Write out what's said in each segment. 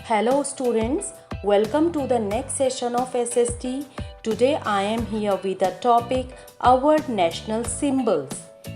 Hello students, welcome to the next session of SST. Today I am here with the topic our national symbols.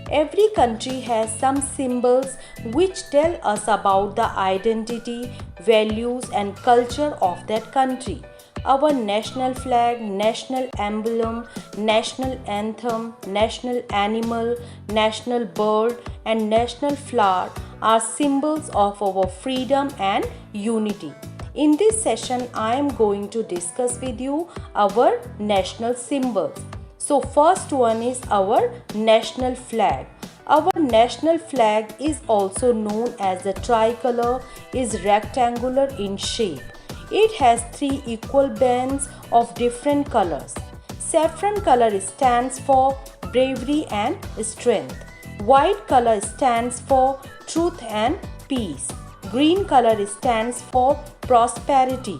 Every country has some symbols which tell us about the identity, values and culture of that country. Our national flag, national emblem, national anthem, national animal, national bird and national flower are symbols of our freedom and unity. In this session, I am going to discuss with you our national symbols. So first one is our national flag. Our national flag is also known as the tricolor, is rectangular in shape. It has three equal bands of different colors. Saffron color stands for bravery and strength. White color stands for truth and peace. Green color stands for prosperity.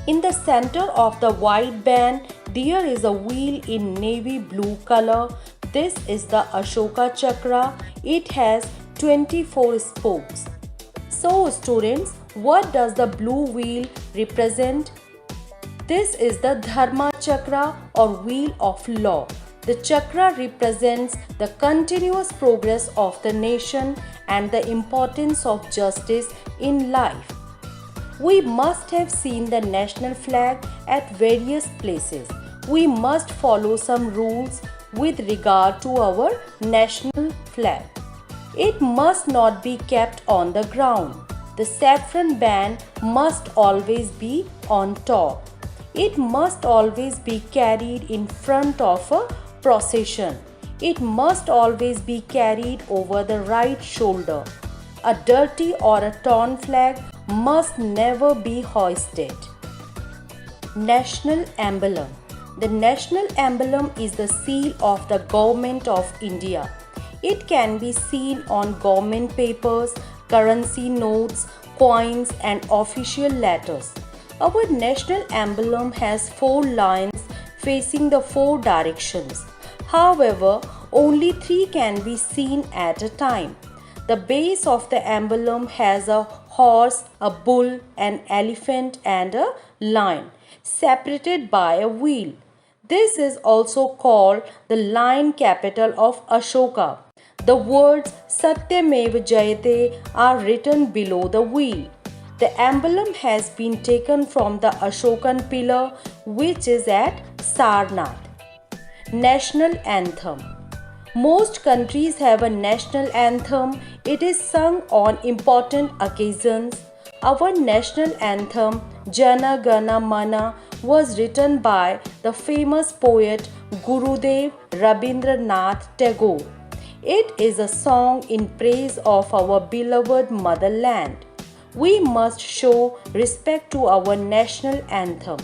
In the center of the white band, there is a wheel in navy blue color. This is the Ashoka Chakra. It has 24 spokes. So students, what does the blue wheel represent? This is the Dharma Chakra or wheel of law. The chakra represents the continuous progress of the nation and the importance of justice in life. We must have seen the national flag at various places. We must follow some rules with regard to our national flag. It must not be kept on the ground. The saffron band must always be on top. It must always be carried in front of a procession. It must always be carried over the right shoulder. A dirty or a torn flag must never be hoisted. National emblem. The national emblem is the seal of the Government of India. It can be seen on government papers, currency notes, coins and official letters. Our national emblem has 4 lines facing the 4 directions. However, only 3 can be seen at a time. The base of the emblem has a horse, a bull, an elephant and a lion separated by a wheel. This is also called the lion capital of Ashoka. The words Satyamev Jayate are written below the wheel. The emblem has been taken from the Ashokan pillar which is at Sarnath. National anthem. Most countries have a national anthem. It is sung on important occasions. Our national anthem Jana Gana Mana was written by the famous poet Gurudev Rabindranath Tagore. It is a song in praise of our beloved motherland. We must show respect to our national anthem.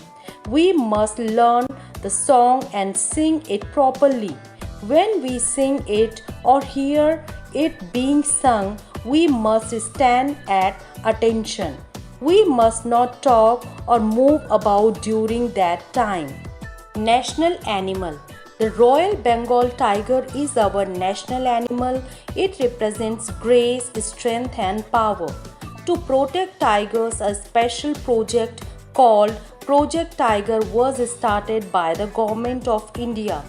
We must learn the song and sing it properly. When we sing it or hear it being sung, we must stand at attention. We must not talk or move about during that time. National animal. The Royal Bengal tiger is our national animal. It represents grace, strength and power. To protect tigers, a special project called Project Tiger was started by the Government of India.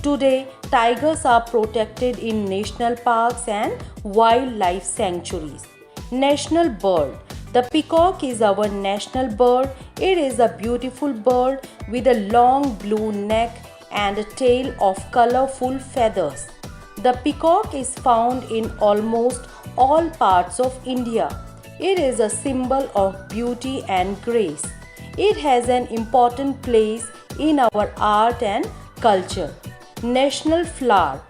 Today, tigers are protected in national parks and wildlife sanctuaries. National bird. The peacock is our national bird. It is a beautiful bird with a long blue neck and a tail of colorful feathers. The peacock is found in almost all parts of India. It is a symbol of beauty and grace. It has an important place in our art and culture. National flower.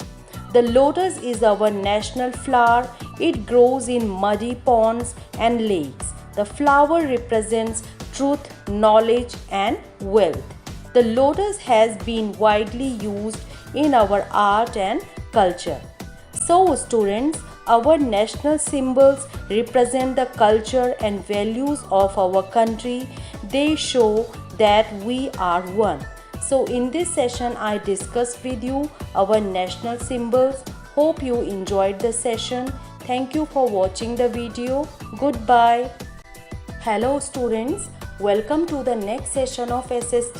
The lotus is our national flower. It grows in muddy ponds and lakes. The flower represents truth, knowledge and wealth. The lotus has been widely used in our art and culture. So students, our national symbols represent the culture and values of our country. They show that we are one. So in this session I discussed with you our national symbols. Hope you enjoyed the session. Thank you for watching the video. Goodbye. Hello students, welcome to the next session of SST.